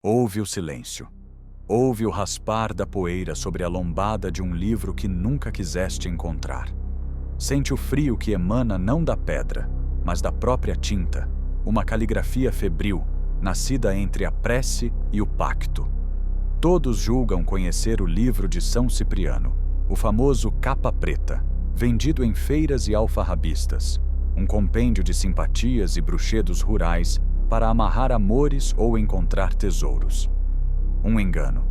Ouve o silêncio. Ouve o raspar da poeira sobre a lombada de um livro que nunca quiseste encontrar. Sente o frio que emana não da pedra, mas da própria tinta, uma caligrafia febril, nascida entre a prece e o pacto. Todos julgam conhecer o livro de São Cipriano, o famoso Capa Preta, vendido em feiras e alfarrabistas, um compêndio de simpatias e bruxedos rurais para amarrar amores ou encontrar tesouros. Um engano,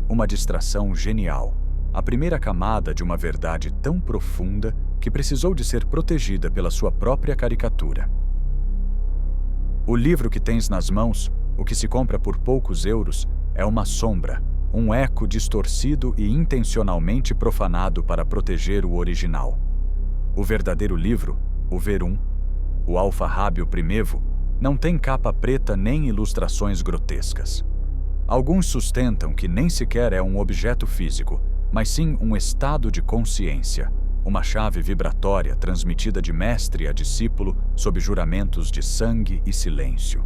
uma distração genial, a primeira camada de uma verdade tão profunda que precisou de ser protegida pela sua própria caricatura. O livro que tens nas mãos, o que se compra por poucos euros, é uma sombra, um eco distorcido e intencionalmente profanado para proteger o original. O verdadeiro livro, o Verum, o alfarrábio primevo, não tem capa preta nem ilustrações grotescas. Alguns sustentam que nem sequer é um objeto físico, mas sim um estado de consciência, uma chave vibratória transmitida de mestre a discípulo sob juramentos de sangue e silêncio.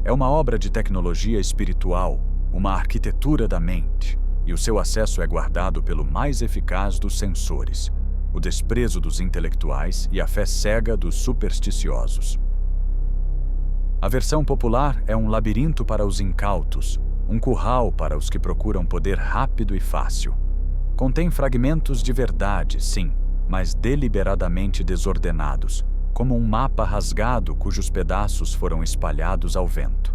É uma obra de tecnologia espiritual, uma arquitetura da mente, e o seu acesso é guardado pelo mais eficaz dos censores, o desprezo dos intelectuais e a fé cega dos supersticiosos. A versão popular é um labirinto para os incautos, um curral para os que procuram poder rápido e fácil. Contém fragmentos de verdade, sim, mas deliberadamente desordenados, como um mapa rasgado cujos pedaços foram espalhados ao vento.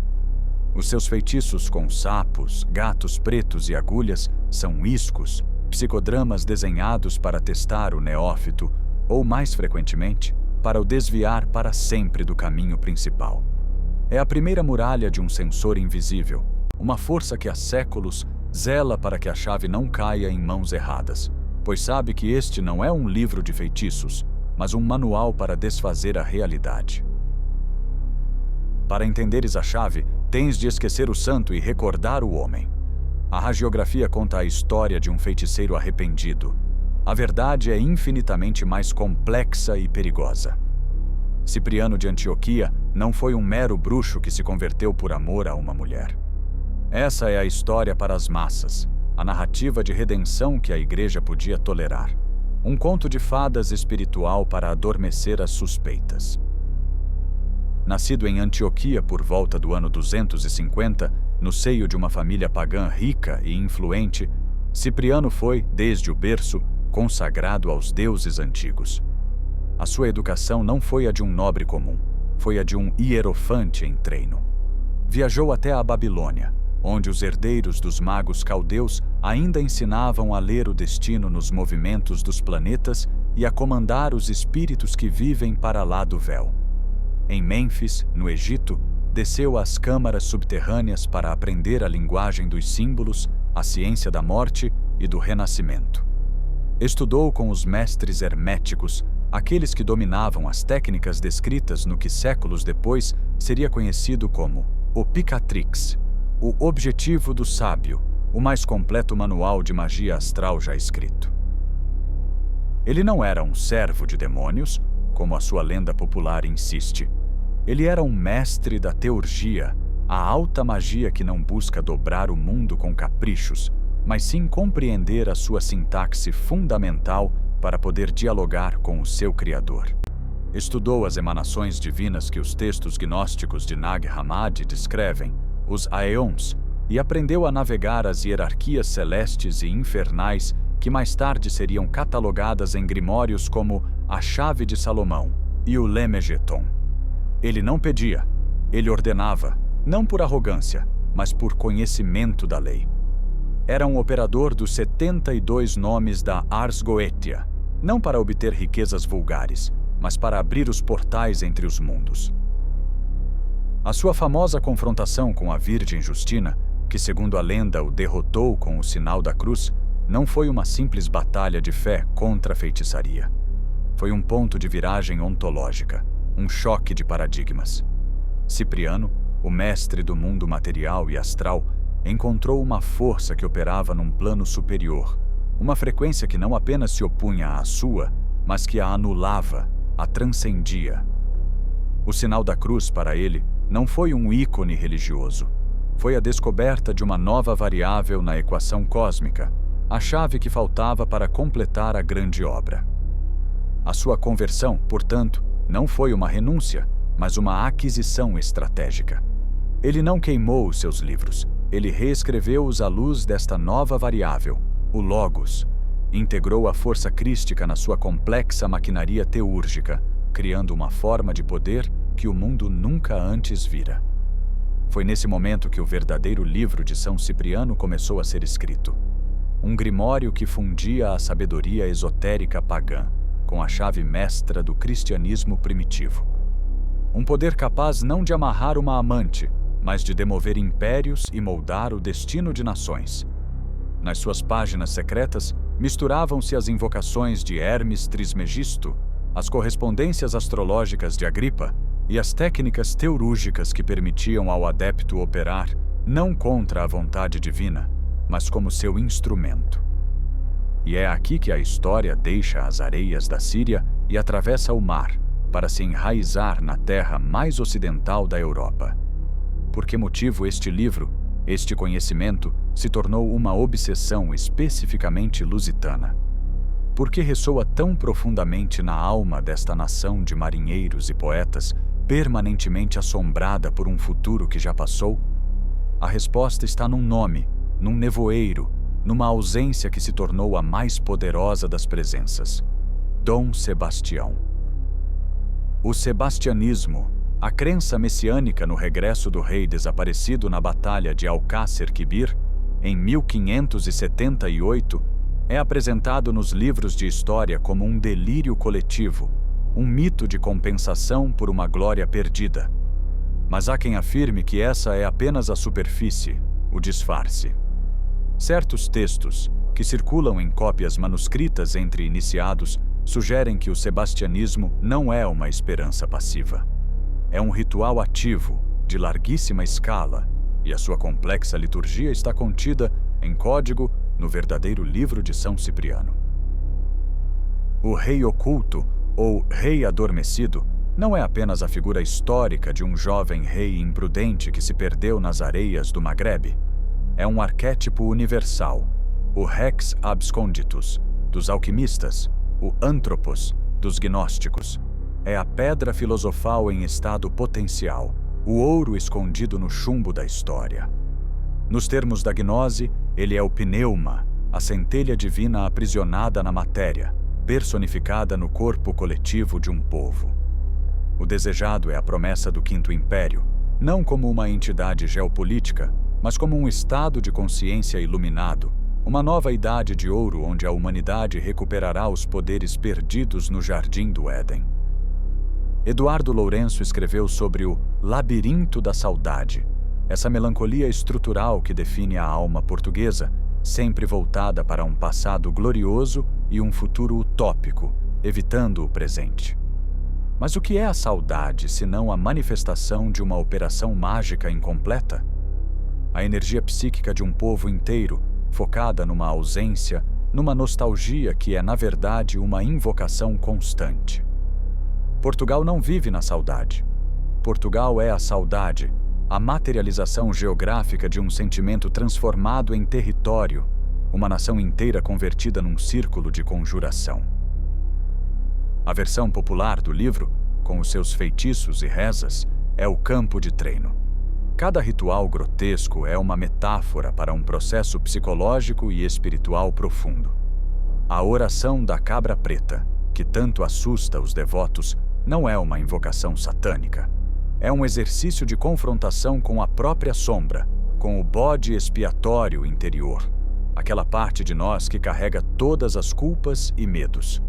Os seus feitiços com sapos, gatos pretos e agulhas são iscos, psicodramas desenhados para testar o neófito ou, mais frequentemente, para o desviar para sempre do caminho principal. É a primeira muralha de um censor invisível, uma força que há séculos zela para que a chave não caia em mãos erradas, pois sabe que este não é um livro de feitiços, mas um manual para desfazer a realidade. Para entenderes a chave, tens de esquecer o santo e recordar o homem. A hagiografia conta a história de um feiticeiro arrependido. A verdade é infinitamente mais complexa e perigosa. Cipriano de Antioquia não foi um mero bruxo que se converteu por amor a uma mulher. Essa é a história para as massas, a narrativa de redenção que a Igreja podia tolerar. Um conto de fadas espiritual para adormecer as suspeitas. Nascido em Antioquia por volta do ano 250, no seio de uma família pagã rica e influente, Cipriano foi, desde o berço, consagrado aos deuses antigos. A sua educação não foi a de um nobre comum, foi a de um hierofante em treino. Viajou até a Babilônia, onde os herdeiros dos magos caldeus ainda ensinavam a ler o destino nos movimentos dos planetas e a comandar os espíritos que vivem para lá do véu. Em Mênfis, no Egito, desceu às câmaras subterrâneas para aprender a linguagem dos símbolos, a ciência da morte e do renascimento. Estudou com os mestres herméticos, aqueles que dominavam as técnicas descritas no que séculos depois seria conhecido como o Picatrix, o objetivo do sábio, o mais completo manual de magia astral já escrito. Ele não era um servo de demônios, como a sua lenda popular insiste. Ele era um mestre da teurgia, a alta magia que não busca dobrar o mundo com caprichos, mas sim compreender a sua sintaxe fundamental para poder dialogar com o seu Criador. Estudou as emanações divinas que os textos gnósticos de Nag Hammadi descrevem, os Aeons, e aprendeu a navegar as hierarquias celestes e infernais que mais tarde seriam catalogadas em grimórios como a Chave de Salomão e o Lemegeton. Ele não pedia, ele ordenava, não por arrogância, mas por conhecimento da lei. Era um operador dos 72 nomes da Ars Goetia, não para obter riquezas vulgares, mas para abrir os portais entre os mundos. A sua famosa confrontação com a Virgem Justina, que segundo a lenda o derrotou com o sinal da cruz, não foi uma simples batalha de fé contra a feitiçaria. Foi um ponto de viragem ontológica, um choque de paradigmas. Cipriano, o mestre do mundo material e astral, encontrou uma força que operava num plano superior, uma frequência que não apenas se opunha à sua, mas que a anulava, a transcendia. O sinal da cruz, para ele, não foi um ícone religioso. foi a descoberta de uma nova variável na equação cósmica, a chave que faltava para completar a grande obra. A sua conversão, portanto, não foi uma renúncia, mas uma aquisição estratégica. Ele não queimou os seus livros, ele reescreveu-os à luz desta nova variável, o Logos. Integrou a força crística na sua complexa maquinaria teúrgica, criando uma forma de poder que o mundo nunca antes vira. Foi nesse momento que o verdadeiro livro de São Cipriano começou a ser escrito. Um grimório que fundia a sabedoria esotérica pagã com a chave mestra do cristianismo primitivo. Um poder capaz não de amarrar uma amante, mas de demover impérios e moldar o destino de nações. Nas suas páginas secretas, misturavam-se as invocações de Hermes Trismegisto, as correspondências astrológicas de Agripa e as técnicas teurúgicas que permitiam ao adepto operar não contra a vontade divina, mas como seu instrumento. E é aqui que a história deixa as areias da Síria e atravessa o mar para se enraizar na terra mais ocidental da Europa. Por que motivo este livro, este conhecimento, se tornou uma obsessão especificamente lusitana? Por que ressoa tão profundamente na alma desta nação de marinheiros e poetas, permanentemente assombrada por um futuro que já passou? A resposta está num nome, num nevoeiro, numa ausência que se tornou a mais poderosa das presenças: Dom Sebastião. O sebastianismo, a crença messiânica no regresso do rei desaparecido na Batalha de Alcácer Quibir, em 1578, é apresentado nos livros de história como um delírio coletivo, um mito de compensação por uma glória perdida. Mas há quem afirme que essa é apenas a superfície, o disfarce. Certos textos, que circulam em cópias manuscritas entre iniciados, sugerem que o sebastianismo não é uma esperança passiva. É um ritual ativo, de larguíssima escala, e a sua complexa liturgia está contida, em código, no verdadeiro livro de São Cipriano. O rei oculto, ou rei adormecido, não é apenas a figura histórica de um jovem rei imprudente que se perdeu nas areias do Magrebe. É um arquétipo universal, o Rex Absconditus, dos alquimistas, o Anthropos, dos gnósticos. É a pedra filosofal em estado potencial, o ouro escondido no chumbo da história. Nos termos da gnose, ele é o pneuma, a centelha divina aprisionada na matéria, personificada no corpo coletivo de um povo. O desejado é a promessa do Quinto Império, não como uma entidade geopolítica, mas como um estado de consciência iluminado, uma nova idade de ouro onde a humanidade recuperará os poderes perdidos no Jardim do Éden. Eduardo Lourenço escreveu sobre o Labirinto da Saudade, essa melancolia estrutural que define a alma portuguesa, sempre voltada para um passado glorioso e um futuro utópico, evitando o presente. Mas o que é a saudade, senão a manifestação de uma operação mágica incompleta? A energia psíquica de um povo inteiro, focada numa ausência, numa nostalgia que é, na verdade, uma invocação constante. Portugal não vive na saudade. Portugal é a saudade, a materialização geográfica de um sentimento transformado em território, uma nação inteira convertida num círculo de conjuração. A versão popular do livro, com os seus feitiços e rezas, é o campo de treino. Cada ritual grotesco é uma metáfora para um processo psicológico e espiritual profundo. A oração da cabra preta, que tanto assusta os devotos, não é uma invocação satânica. É um exercício de confrontação com a própria sombra, com o bode expiatório interior, aquela parte de nós que carrega todas as culpas e medos.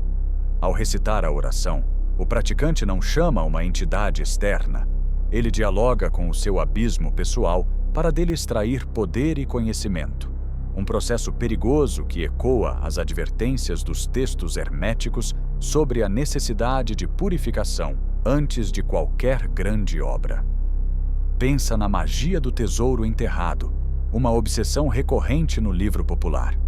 Ao recitar a oração, o praticante não chama uma entidade externa. Ele dialoga com o seu abismo pessoal para dele extrair poder e conhecimento. Um processo perigoso que ecoa as advertências dos textos herméticos sobre a necessidade de purificação antes de qualquer grande obra. Pensa na magia do tesouro enterrado, uma obsessão recorrente no livro popular.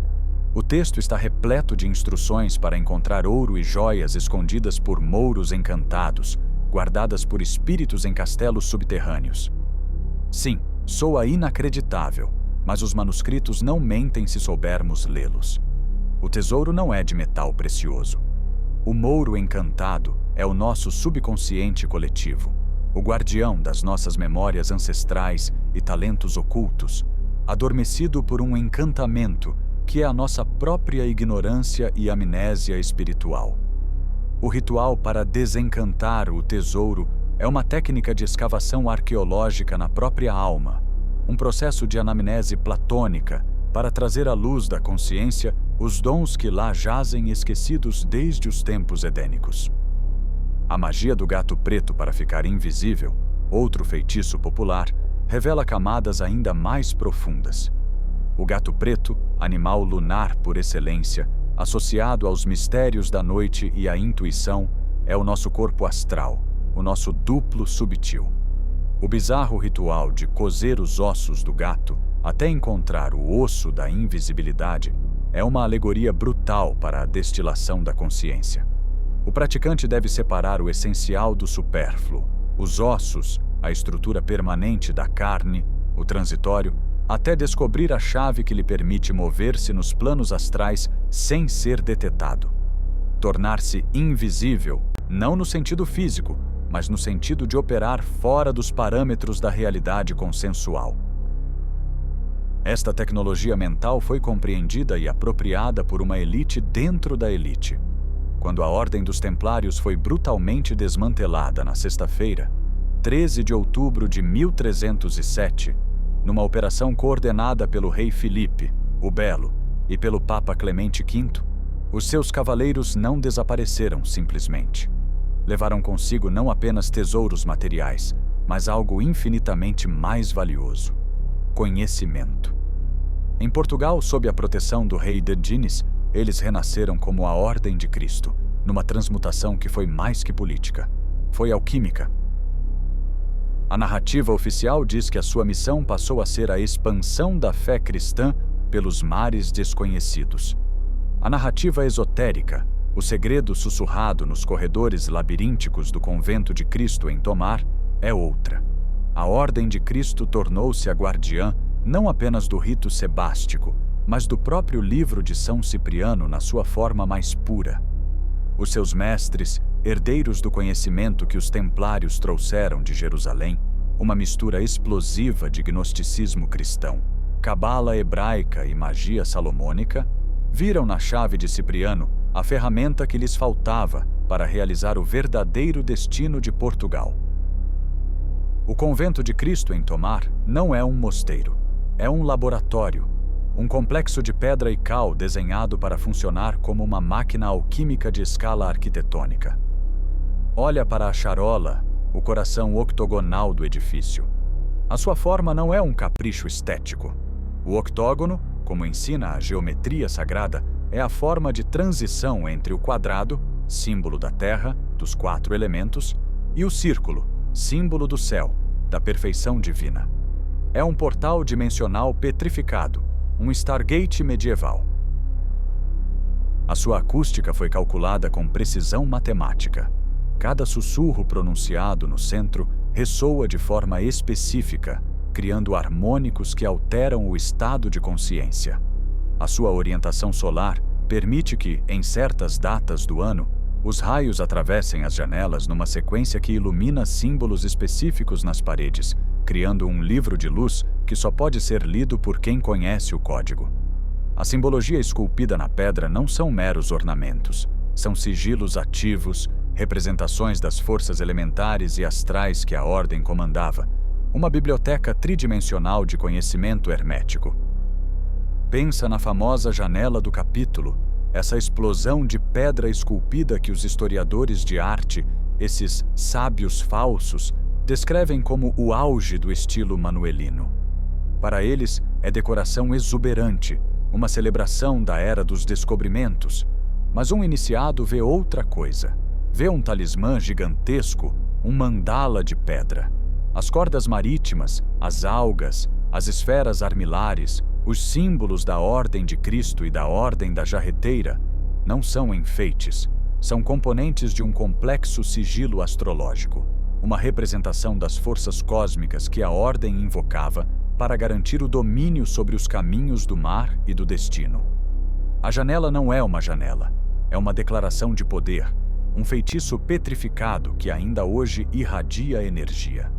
O texto está repleto de instruções para encontrar ouro e joias escondidas por mouros encantados, guardadas por espíritos em castelos subterrâneos. Sim, Soa inacreditável, mas os manuscritos não mentem se soubermos lê-los. O tesouro não é de metal precioso. O mouro encantado é o nosso subconsciente coletivo, o guardião das nossas memórias ancestrais e talentos ocultos, adormecido por um encantamento que é a nossa própria ignorância e amnésia espiritual. O ritual para desencantar o tesouro é uma técnica de escavação arqueológica na própria alma, um processo de anamnese platônica para trazer à luz da consciência os dons que lá jazem esquecidos desde os tempos edênicos. A magia do gato preto para ficar invisível, outro feitiço popular, revela camadas ainda mais profundas. O gato preto, animal lunar por excelência, associado aos mistérios da noite e à intuição, é o nosso corpo astral, o nosso duplo subtil. O bizarro ritual de cozer os ossos do gato até encontrar o osso da invisibilidade é uma alegoria brutal para a destilação da consciência. O praticante deve separar o essencial do supérfluo, os ossos, a estrutura permanente da carne, o transitório, até descobrir a chave que lhe permite mover-se nos planos astrais sem ser detetado. Tornar-se invisível, não no sentido físico, mas no sentido de operar fora dos parâmetros da realidade consensual. Esta tecnologia mental foi compreendida e apropriada por uma elite dentro da elite. Quando a Ordem dos Templários foi brutalmente desmantelada na sexta-feira, 13 de outubro de 1307, numa operação coordenada pelo rei Filipe, o Belo, e pelo Papa Clemente V, os seus cavaleiros não desapareceram simplesmente. Levaram consigo não apenas tesouros materiais, mas algo infinitamente mais valioso: conhecimento. Em Portugal, sob a proteção do rei de Guinness, eles renasceram como a Ordem de Cristo, numa transmutação que foi mais que política. Foi alquímica. A narrativa oficial diz que a sua missão passou a ser a expansão da fé cristã pelos mares desconhecidos. A narrativa esotérica, o segredo sussurrado nos corredores labirínticos do convento de Cristo em Tomar, é outra. A Ordem de Cristo tornou-se a guardiã não apenas do rito sebástico, mas do próprio livro de São Cipriano na sua forma mais pura. Os seus mestres, herdeiros do conhecimento que os templários trouxeram de Jerusalém, uma mistura explosiva de gnosticismo cristão, cabala hebraica e magia salomônica, viram na chave de Cipriano a ferramenta que lhes faltava para realizar o verdadeiro destino de Portugal. O convento de Cristo em Tomar não é um mosteiro, é um laboratório, um complexo de pedra e cal desenhado para funcionar como uma máquina alquímica de escala arquitetônica. Olha para a charola, o coração octogonal do edifício. A sua forma não é um capricho estético. O octógono, como ensina a geometria sagrada, é a forma de transição entre o quadrado, símbolo da terra, dos 4 elementos, e o círculo, símbolo do céu, da perfeição divina. É um portal dimensional petrificado, um Stargate medieval. A sua acústica foi calculada com precisão matemática. Cada sussurro pronunciado no centro ressoa de forma específica, criando harmônicos que alteram o estado de consciência. A sua orientação solar permite que, em certas datas do ano, os raios atravessem as janelas numa sequência que ilumina símbolos específicos nas paredes, criando um livro de luz que só pode ser lido por quem conhece o código. A simbologia esculpida na pedra não são meros ornamentos, são sigilos ativos, representações das forças elementares e astrais que a Ordem comandava, uma biblioteca tridimensional de conhecimento hermético. Pensa na famosa janela do capítulo, essa explosão de pedra esculpida que os historiadores de arte, esses sábios falsos, descrevem como o auge do estilo manuelino. Para eles, é decoração exuberante, uma celebração da era dos descobrimentos, mas um iniciado vê outra coisa. Vê um talismã gigantesco, um mandala de pedra. As cordas marítimas, as algas, as esferas armilares, os símbolos da Ordem de Cristo e da Ordem da Jarreteira não são enfeites, são componentes de um complexo sigilo astrológico. uma representação das forças cósmicas que a ordem invocava para garantir o domínio sobre os caminhos do mar e do destino. A janela não é uma janela, é uma declaração de poder, um feitiço petrificado que ainda hoje irradia energia.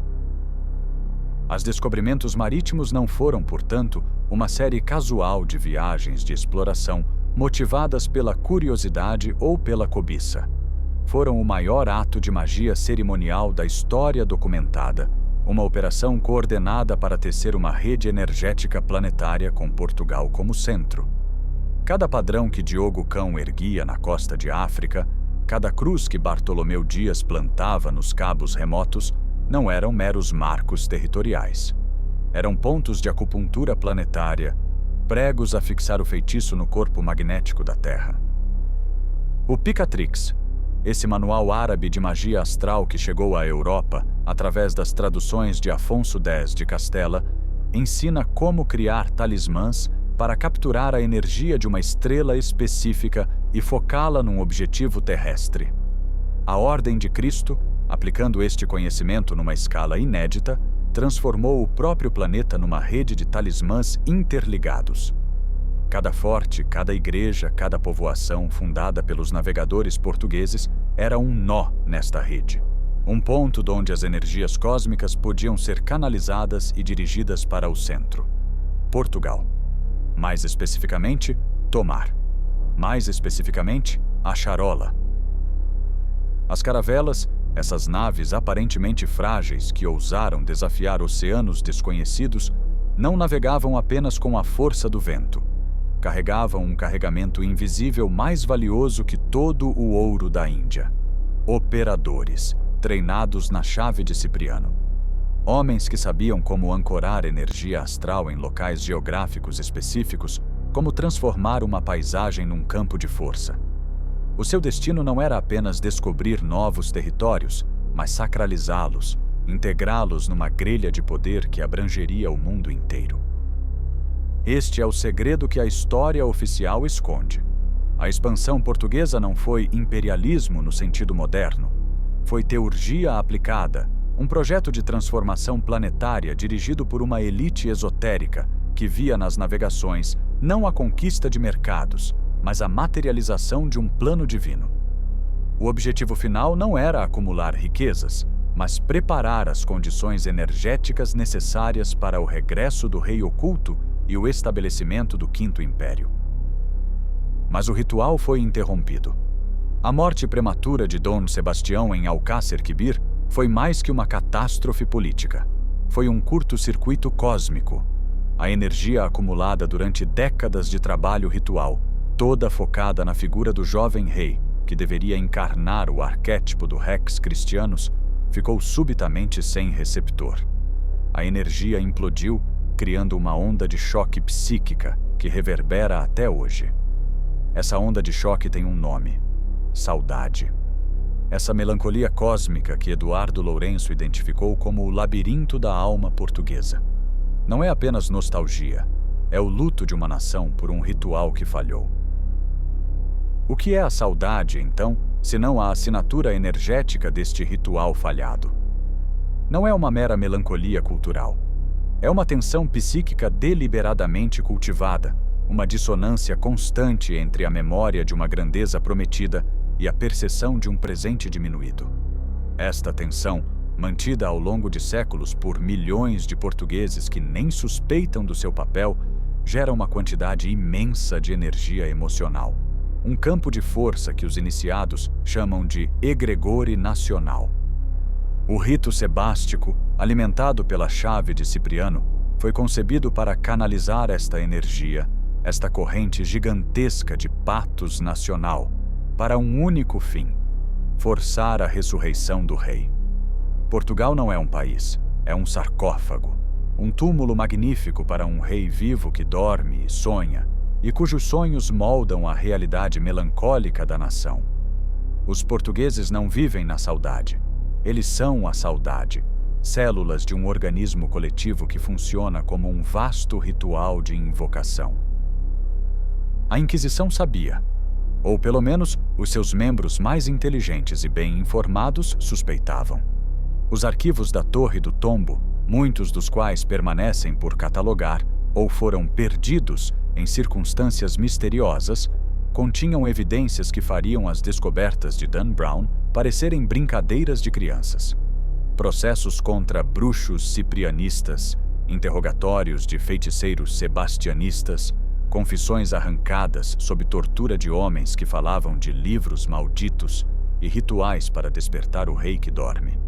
Os descobrimentos marítimos não foram, portanto, uma série casual de viagens de exploração motivadas pela curiosidade ou pela cobiça. Foram o maior ato de magia cerimonial da história documentada, uma operação coordenada para tecer uma rede energética planetária com Portugal como centro. Cada padrão que Diogo Cão erguia na costa de África, cada cruz que Bartolomeu Dias plantava nos cabos remotos, não eram meros marcos territoriais. Eram pontos de acupuntura planetária, pregos a fixar o feitiço no corpo magnético da Terra. O Picatrix, esse manual árabe de magia astral que chegou à Europa através das traduções de Afonso X de Castela, ensina como criar talismãs para capturar a energia de uma estrela específica e focá-la num objetivo terrestre. A Ordem de Cristo, aplicando este conhecimento numa escala inédita, transformou o próprio planeta numa rede de talismãs interligados. Cada forte, cada igreja, cada povoação fundada pelos navegadores portugueses era um nó nesta rede. Um ponto onde as energias cósmicas podiam ser canalizadas e dirigidas para o centro. Portugal. Mais especificamente, Tomar. Mais especificamente, a Charola. As caravelas, essas naves aparentemente frágeis que ousaram desafiar oceanos desconhecidos, não navegavam apenas com a força do vento. Carregavam um carregamento invisível mais valioso que todo o ouro da Índia. Operadores, treinados na chave de Cipriano. Homens que sabiam como ancorar energia astral em locais geográficos específicos, como transformar uma paisagem num campo de força. O seu destino não era apenas descobrir novos territórios, mas sacralizá-los, integrá-los numa grelha de poder que abrangeria o mundo inteiro. Este é o segredo que a história oficial esconde. A expansão portuguesa não foi imperialismo no sentido moderno. Foi teurgia aplicada, um projeto de transformação planetária dirigido por uma elite esotérica que via nas navegações não a conquista de mercados, mas a materialização de um plano divino. O objetivo final não era acumular riquezas, mas preparar as condições energéticas necessárias para o regresso do rei oculto e o estabelecimento do Quinto Império. Mas o ritual foi interrompido. A morte prematura de Dom Sebastião em Alcácer Quibir foi mais que uma catástrofe política. Foi um curto-circuito cósmico. A energia acumulada durante décadas de trabalho ritual, toda focada na figura do jovem rei, que deveria encarnar o arquétipo do Rex Christianus, ficou subitamente sem receptor. A energia implodiu, criando uma onda de choque psíquica que reverbera até hoje. Essa onda de choque tem um nome: saudade. Essa melancolia cósmica que Eduardo Lourenço identificou como o labirinto da alma portuguesa. Não é apenas nostalgia, é o luto de uma nação por um ritual que falhou. O que é a saudade, então, senão a assinatura energética deste ritual falhado? Não é uma mera melancolia cultural. É uma tensão psíquica deliberadamente cultivada, uma dissonância constante entre a memória de uma grandeza prometida e a percepção de um presente diminuído. Esta tensão, mantida ao longo de séculos por milhões de portugueses que nem suspeitam do seu papel, gera uma quantidade imensa de energia emocional. Um campo de força que os iniciados chamam de egregore nacional. O rito sebástico, alimentado pela chave de Cipriano, foi concebido para canalizar esta energia, esta corrente gigantesca de patos nacional, para um único fim: forçar a ressurreição do rei. Portugal não é um país, é um sarcófago, um túmulo magnífico para um rei vivo que dorme e sonha, e cujos sonhos moldam a realidade melancólica da nação. Os portugueses não vivem na saudade, eles são a saudade, células de um organismo coletivo que funciona como um vasto ritual de invocação. A Inquisição sabia, ou pelo menos os seus membros mais inteligentes e bem informados suspeitavam. Os arquivos da Torre do Tombo, muitos dos quais permanecem por catalogar ou foram perdidos em circunstâncias misteriosas, continham evidências que fariam as descobertas de Dan Brown parecerem brincadeiras de crianças. Processos contra bruxos ciprianistas, interrogatórios de feiticeiros sebastianistas, confissões arrancadas sob tortura de homens que falavam de livros malditos e rituais para despertar o rei que dorme.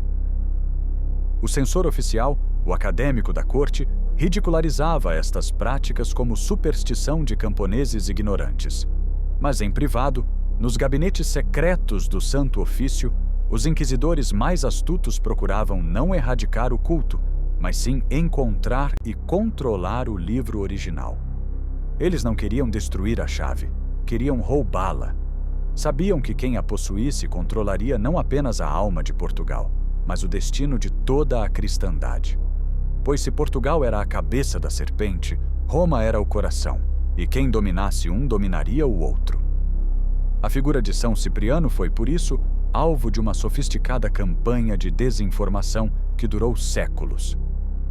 O censor oficial, o acadêmico da corte, ridicularizava estas práticas como superstição de camponeses ignorantes. Mas em privado, nos gabinetes secretos do Santo Ofício, os inquisidores mais astutos procuravam não erradicar o culto, mas sim encontrar e controlar o livro original. Eles não queriam destruir a chave, queriam roubá-la. Sabiam que quem a possuísse controlaria não apenas a alma de Portugal, mas o destino de toda a cristandade. Pois se Portugal era a cabeça da serpente, Roma era o coração, e quem dominasse um dominaria o outro. A figura de São Cipriano foi, por isso, alvo de uma sofisticada campanha de desinformação que durou séculos.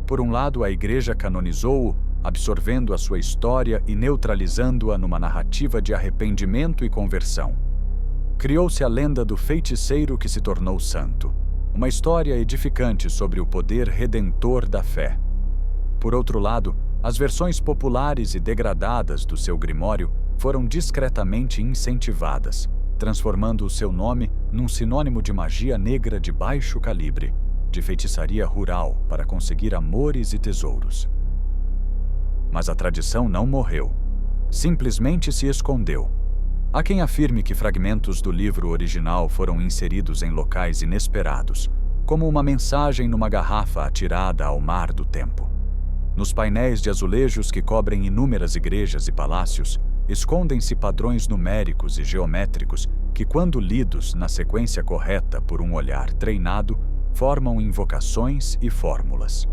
Por um lado, a Igreja canonizou-o, absorvendo a sua história e neutralizando-a numa narrativa de arrependimento e conversão. Criou-se a lenda do feiticeiro que se tornou santo, uma história edificante sobre o poder redentor da fé. Por outro lado, as versões populares e degradadas do seu grimório foram discretamente incentivadas, transformando o seu nome num sinônimo de magia negra de baixo calibre, de feitiçaria rural para conseguir amores e tesouros. Mas a tradição não morreu. Simplesmente se escondeu. Há quem afirme que fragmentos do livro original foram inseridos em locais inesperados, como uma mensagem numa garrafa atirada ao mar do tempo. Nos painéis de azulejos que cobrem inúmeras igrejas e palácios, escondem-se padrões numéricos e geométricos que, quando lidos na sequência correta por um olhar treinado, formam invocações e fórmulas.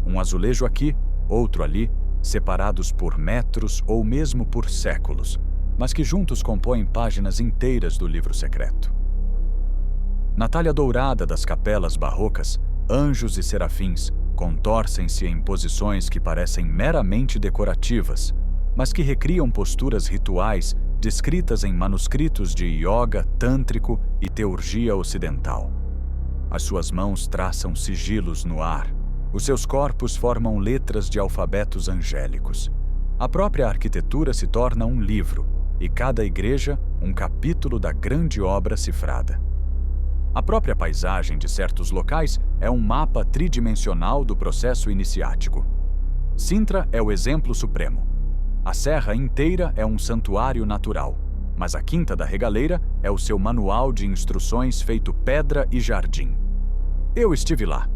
Um azulejo aqui, outro ali, separados por metros ou mesmo por séculos, mas que juntos compõem páginas inteiras do livro secreto. Na talha dourada das capelas barrocas, anjos e serafins contorcem-se em posições que parecem meramente decorativas, mas que recriam posturas rituais descritas em manuscritos de yoga tântrico e teurgia ocidental. As suas mãos traçam sigilos no ar, os seus corpos formam letras de alfabetos angélicos. A própria arquitetura se torna um livro, e cada igreja um capítulo da grande obra cifrada. A própria paisagem de certos locais é um mapa tridimensional do processo iniciático. Sintra é o exemplo supremo. A serra inteira é um santuário natural, mas a Quinta da Regaleira é o seu manual de instruções feito pedra e jardim. Eu estive lá.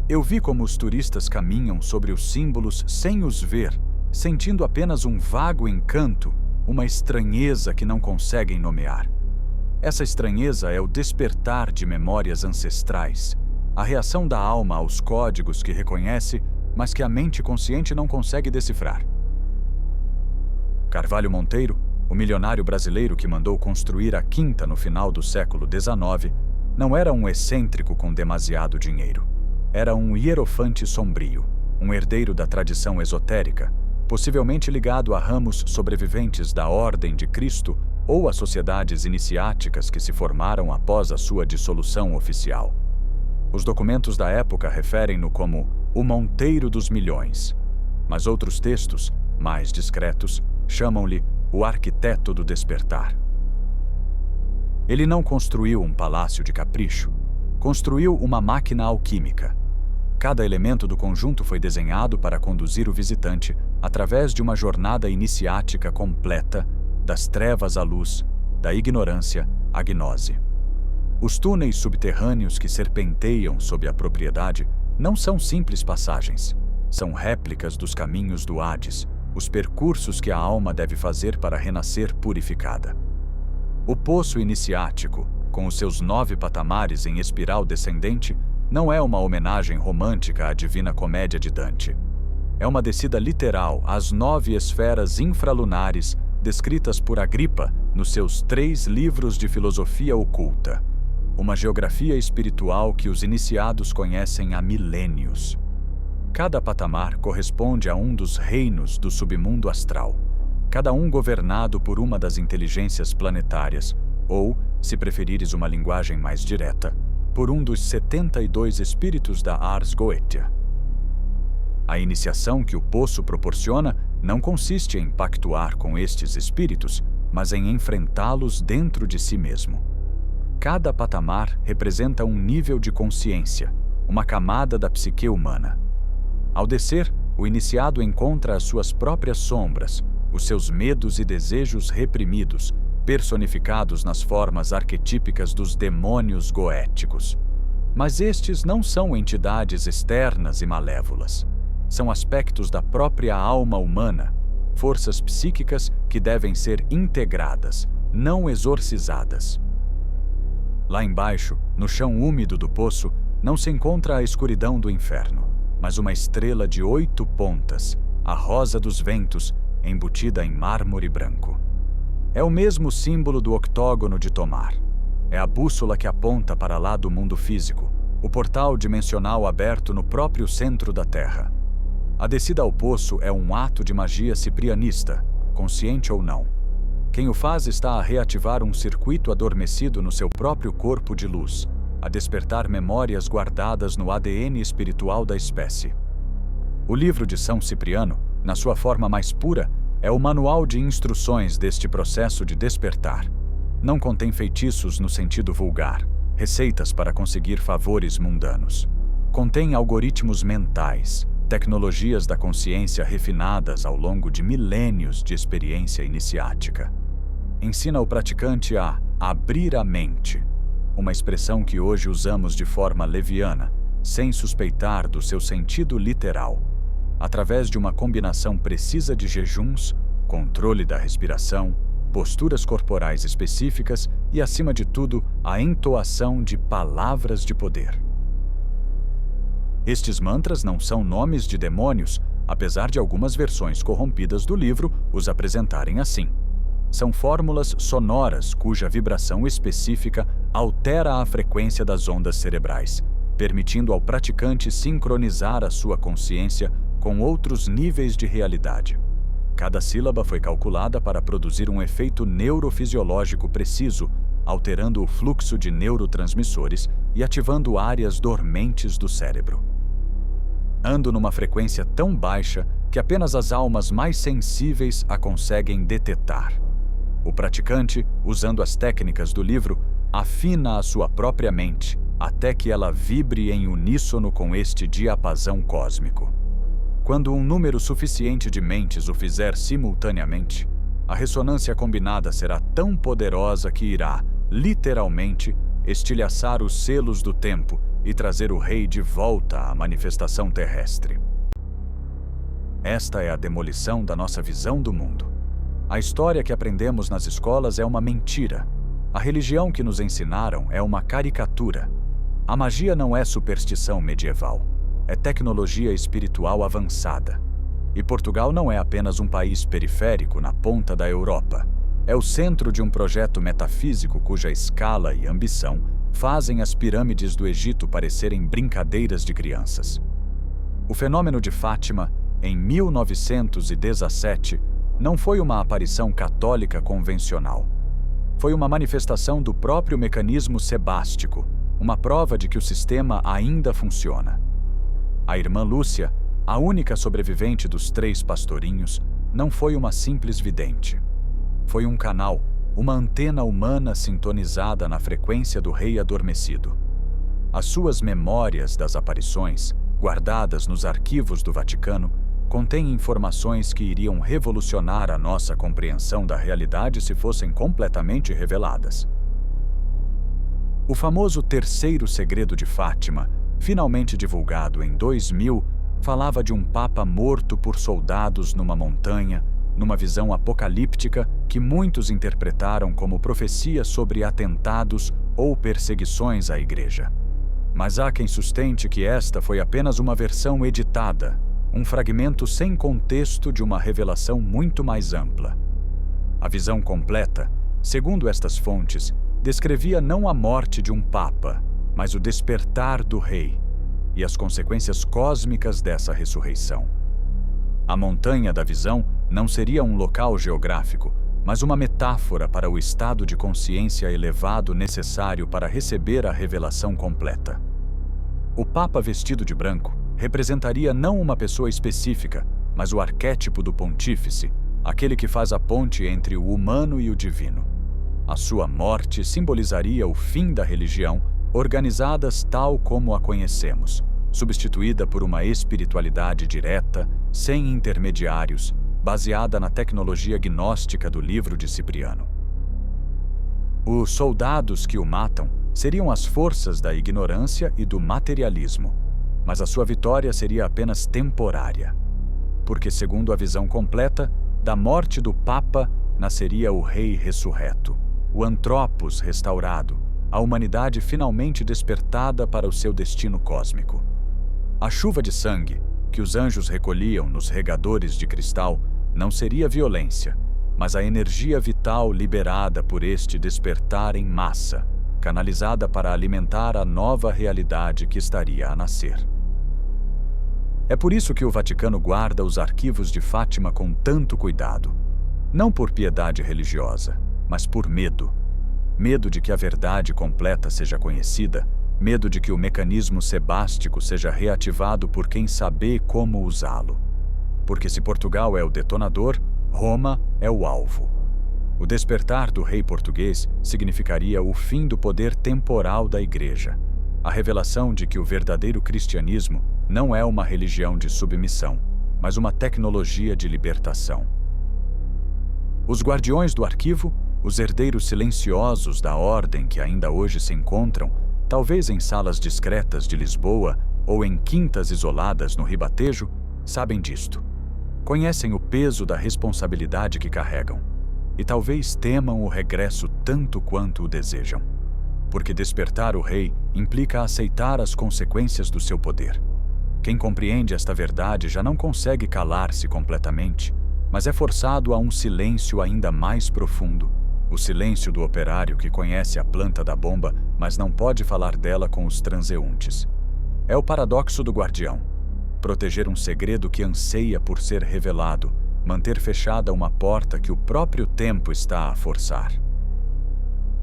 Eu vi como os turistas caminham sobre os símbolos sem os ver, sentindo apenas um vago encanto, uma estranheza que não conseguem nomear. Essa estranheza é o despertar de memórias ancestrais, a reação da alma aos códigos que reconhece, mas que a mente consciente não consegue decifrar. Carvalho Monteiro, o milionário brasileiro que mandou construir a Quinta no final do século XIX, não era um excêntrico com demasiado dinheiro. Era um hierofante sombrio, um herdeiro da tradição esotérica, possivelmente ligado a ramos sobreviventes da Ordem de Cristo ou a sociedades iniciáticas que se formaram após a sua dissolução oficial. Os documentos da época referem-no como o Monteiro dos Milhões, mas outros textos, mais discretos, chamam-lhe o Arquiteto do Despertar. Ele não construiu um palácio de capricho, construiu uma máquina alquímica. Cada elemento do conjunto foi desenhado para conduzir o visitante através de uma jornada iniciática completa, das trevas à luz, da ignorância à gnose. Os túneis subterrâneos que serpenteiam sob a propriedade não são simples passagens, são réplicas dos caminhos do Hades, os percursos que a alma deve fazer para renascer purificada. O poço iniciático, com os seus 9 patamares em espiral descendente, não é uma homenagem romântica à Divina Comédia de Dante. É uma descida literal às 9 esferas infralunares descritas por Agripa nos seus 3 livros de filosofia oculta. uma geografia espiritual que os iniciados conhecem há milênios. Cada patamar corresponde a um dos reinos do submundo astral, cada um governado por uma das inteligências planetárias, ou, se preferires uma linguagem mais direta, por um dos 72 espíritos da Ars Goetia. A iniciação que o poço proporciona não consiste em pactuar com estes espíritos, mas em enfrentá-los dentro de si mesmo. Cada patamar representa um nível de consciência, uma camada da psique humana. Ao descer, o iniciado encontra as suas próprias sombras, os seus medos e desejos reprimidos, personificados nas formas arquetípicas dos demônios goéticos. Mas estes não são entidades externas e malévolas. São aspectos da própria alma humana, forças psíquicas que devem ser integradas, não exorcizadas. Lá embaixo, no chão úmido do poço, não se encontra a escuridão do inferno, mas uma estrela de 8 pontas, a rosa dos ventos, embutida em mármore branco. É o mesmo símbolo do octógono de Tomar. É a bússola que aponta para lá do mundo físico, o portal dimensional aberto no próprio centro da Terra. A descida ao poço é um ato de magia ciprianista, consciente ou não. Quem o faz está a reativar um circuito adormecido no seu próprio corpo de luz, a despertar memórias guardadas no ADN espiritual da espécie. O livro de São Cipriano, na sua forma mais pura, é o manual de instruções deste processo de despertar. Não contém feitiços no sentido vulgar, receitas para conseguir favores mundanos. Contém algoritmos mentais, tecnologias da consciência refinadas ao longo de milênios de experiência iniciática. Ensina o praticante a abrir a mente, uma expressão que hoje usamos de forma leviana, sem suspeitar do seu sentido literal, através de uma combinação precisa de jejuns, controle da respiração, posturas corporais específicas e, acima de tudo, a entoação de palavras de poder. Estes mantras não são nomes de demônios, apesar de algumas versões corrompidas do livro os apresentarem assim. São fórmulas sonoras cuja vibração específica altera a frequência das ondas cerebrais, permitindo ao praticante sincronizar a sua consciência com outros níveis de realidade. Cada sílaba foi calculada para produzir um efeito neurofisiológico preciso, alterando o fluxo de neurotransmissores e ativando áreas dormentes do cérebro. Ando numa frequência tão baixa que apenas as almas mais sensíveis a conseguem detetar. O praticante, usando as técnicas do livro, afina a sua própria mente, até que ela vibre em uníssono com este diapasão cósmico. Quando um número suficiente de mentes o fizer simultaneamente, a ressonância combinada será tão poderosa que irá, literalmente, estilhaçar os selos do tempo e trazer o rei de volta à manifestação terrestre. Esta é a demolição da nossa visão do mundo. A história que aprendemos nas escolas é uma mentira. A religião que nos ensinaram é uma caricatura. A magia não é superstição medieval. É tecnologia espiritual avançada. E Portugal não é apenas um país periférico na ponta da Europa. É o centro de um projeto metafísico cuja escala e ambição fazem as pirâmides do Egito parecerem brincadeiras de crianças. O fenômeno de Fátima, em 1917, não foi uma aparição católica convencional. Foi uma manifestação do próprio mecanismo sebástico, uma prova de que o sistema ainda funciona. A irmã Lúcia, a única sobrevivente dos 3 pastorinhos, não foi uma simples vidente. Foi um canal, uma antena humana sintonizada na frequência do rei adormecido. As suas memórias das aparições, guardadas nos arquivos do Vaticano, contêm informações que iriam revolucionar a nossa compreensão da realidade se fossem completamente reveladas. O famoso Terceiro Segredo de Fátima, finalmente divulgado em 2000, falava de um papa morto por soldados numa montanha, numa visão apocalíptica que muitos interpretaram como profecia sobre atentados ou perseguições à igreja. Mas há quem sustente que esta foi apenas uma versão editada, um fragmento sem contexto de uma revelação muito mais ampla. A visão completa, segundo estas fontes, descrevia não a morte de um papa, mas o despertar do rei e as consequências cósmicas dessa ressurreição. A montanha da visão não seria um local geográfico, mas uma metáfora para o estado de consciência elevado necessário para receber a revelação completa. O Papa vestido de branco representaria não uma pessoa específica, mas o arquétipo do pontífice, aquele que faz a ponte entre o humano e o divino. A sua morte simbolizaria o fim da religião, organizadas tal como a conhecemos, substituída por uma espiritualidade direta, sem intermediários, baseada na tecnologia gnóstica do livro de Cipriano. Os soldados que o matam seriam as forças da ignorância e do materialismo, mas a sua vitória seria apenas temporária, porque, segundo a visão completa, da morte do Papa nasceria o Rei ressurreto, o Antropos restaurado, a humanidade finalmente despertada para o seu destino cósmico. A chuva de sangue, que os anjos recolhiam nos regadores de cristal, não seria violência, mas a energia vital liberada por este despertar em massa, canalizada para alimentar a nova realidade que estaria a nascer. É por isso que o Vaticano guarda os arquivos de Fátima com tanto cuidado, não por piedade religiosa, mas por medo. Medo de que a verdade completa seja conhecida, medo de que o mecanismo sebástico seja reativado por quem saber como usá-lo. Porque se Portugal é o detonador, Roma é o alvo. O despertar do rei português significaria o fim do poder temporal da Igreja, a revelação de que o verdadeiro cristianismo não é uma religião de submissão, mas uma tecnologia de libertação. Os guardiões do arquivo, os herdeiros silenciosos da ordem que ainda hoje se encontram, talvez em salas discretas de Lisboa ou em quintas isoladas no Ribatejo, sabem disto. Conhecem o peso da responsabilidade que carregam e talvez temam o regresso tanto quanto o desejam, porque despertar o rei implica aceitar as consequências do seu poder. Quem compreende esta verdade já não consegue calar-se completamente, mas é forçado a um silêncio ainda mais profundo, o silêncio do operário que conhece a planta da bomba, mas não pode falar dela com os transeuntes. É o paradoxo do guardião: proteger um segredo que anseia por ser revelado, manter fechada uma porta que o próprio tempo está a forçar.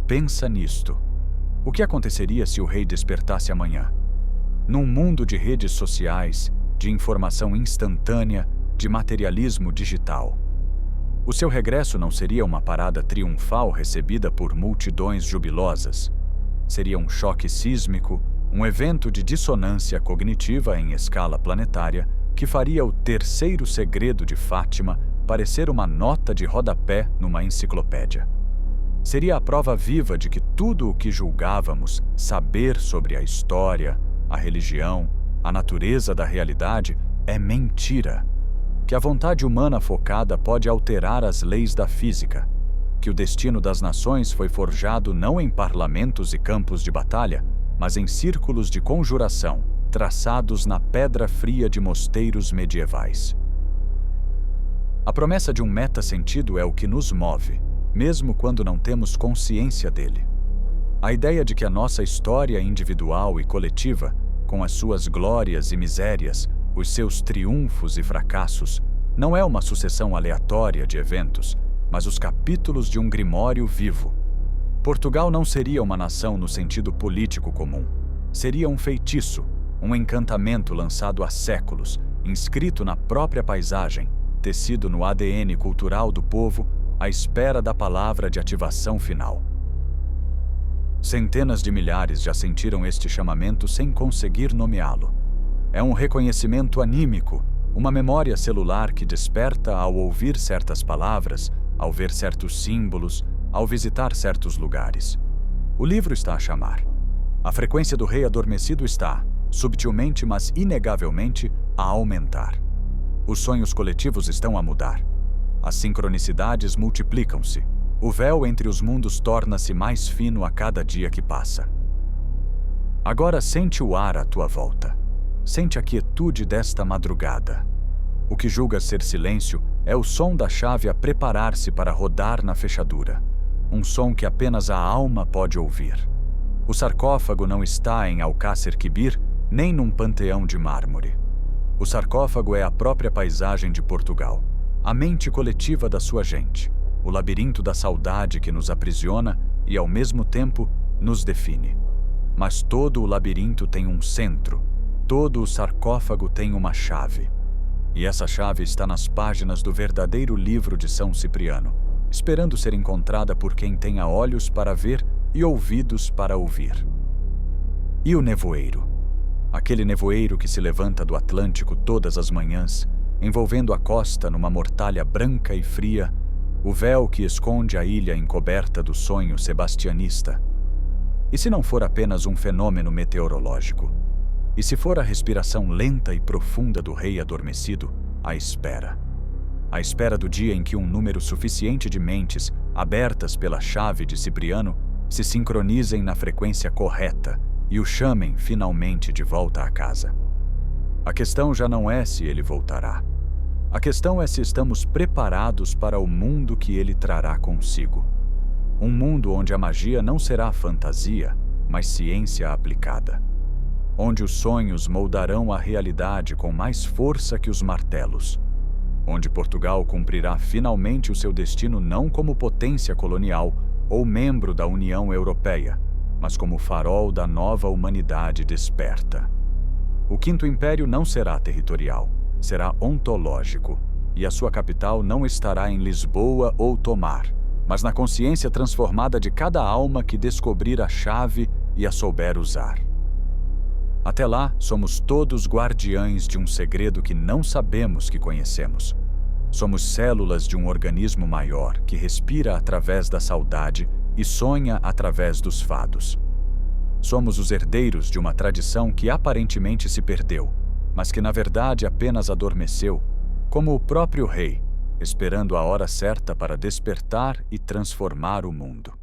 Pensa nisto. O que aconteceria se o rei despertasse amanhã? Num mundo de redes sociais, de informação instantânea, de materialismo digital. O seu regresso não seria uma parada triunfal recebida por multidões jubilosas. Seria um choque sísmico, um evento de dissonância cognitiva em escala planetária que faria o terceiro segredo de Fátima parecer uma nota de rodapé numa enciclopédia. Seria a prova viva de que tudo o que julgávamos saber sobre a história, a religião, a natureza da realidade é mentira. Que a vontade humana focada pode alterar as leis da física, que o destino das nações foi forjado não em parlamentos e campos de batalha, mas em círculos de conjuração, traçados na pedra fria de mosteiros medievais. A promessa de um meta-sentido é o que nos move, mesmo quando não temos consciência dele. A ideia de que a nossa história individual e coletiva, com as suas glórias e misérias, os seus triunfos e fracassos, não é uma sucessão aleatória de eventos, mas os capítulos de um grimório vivo. Portugal não seria uma nação no sentido político comum. Seria um feitiço, um encantamento lançado há séculos, inscrito na própria paisagem, tecido no ADN cultural do povo, à espera da palavra de ativação final. Centenas de milhares já sentiram este chamamento sem conseguir nomeá-lo. É um reconhecimento anímico, uma memória celular que desperta ao ouvir certas palavras, ao ver certos símbolos, ao visitar certos lugares. O livro está a chamar. A frequência do rei adormecido está, subtilmente mas inegavelmente, a aumentar. Os sonhos coletivos estão a mudar. As sincronicidades multiplicam-se. O véu entre os mundos torna-se mais fino a cada dia que passa. Agora sente o ar à tua volta. Sente a quietude desta madrugada. O que julga ser silêncio é o som da chave a preparar-se para rodar na fechadura. um som que apenas a alma pode ouvir. O sarcófago não está em Alcácer Quibir, nem num panteão de mármore. O sarcófago é a própria paisagem de Portugal, a mente coletiva da sua gente, o labirinto da saudade que nos aprisiona e, ao mesmo tempo, nos define. Mas todo o labirinto tem um centro, todo o sarcófago tem uma chave. E essa chave está nas páginas do verdadeiro livro de São Cipriano, esperando ser encontrada por quem tenha olhos para ver e ouvidos para ouvir. E o nevoeiro? Aquele nevoeiro que se levanta do Atlântico todas as manhãs, envolvendo a costa numa mortalha branca e fria, o véu que esconde a ilha encoberta do sonho sebastianista. E se não for apenas um fenômeno meteorológico? E se for a respiração lenta e profunda do rei adormecido, a espera? A espera do dia em que um número suficiente de mentes, abertas pela chave de Cipriano, se sincronizem na frequência correta e o chamem finalmente de volta à casa. A questão já não é se ele voltará. A questão é se estamos preparados para o mundo que ele trará consigo. Um mundo onde a magia não será fantasia, mas ciência aplicada. Onde os sonhos moldarão a realidade com mais força que os martelos. Onde Portugal cumprirá finalmente o seu destino não como potência colonial ou membro da União Europeia, mas como farol da nova humanidade desperta. O Quinto Império não será territorial, será ontológico, e a sua capital não estará em Lisboa ou Tomar, mas na consciência transformada de cada alma que descobrir a chave e a souber usar. Até lá, somos todos guardiães de um segredo que não sabemos que conhecemos. Somos células de um organismo maior que respira através da saudade e sonha através dos fados. Somos os herdeiros de uma tradição que aparentemente se perdeu, mas que na verdade apenas adormeceu, como o próprio rei, esperando a hora certa para despertar e transformar o mundo.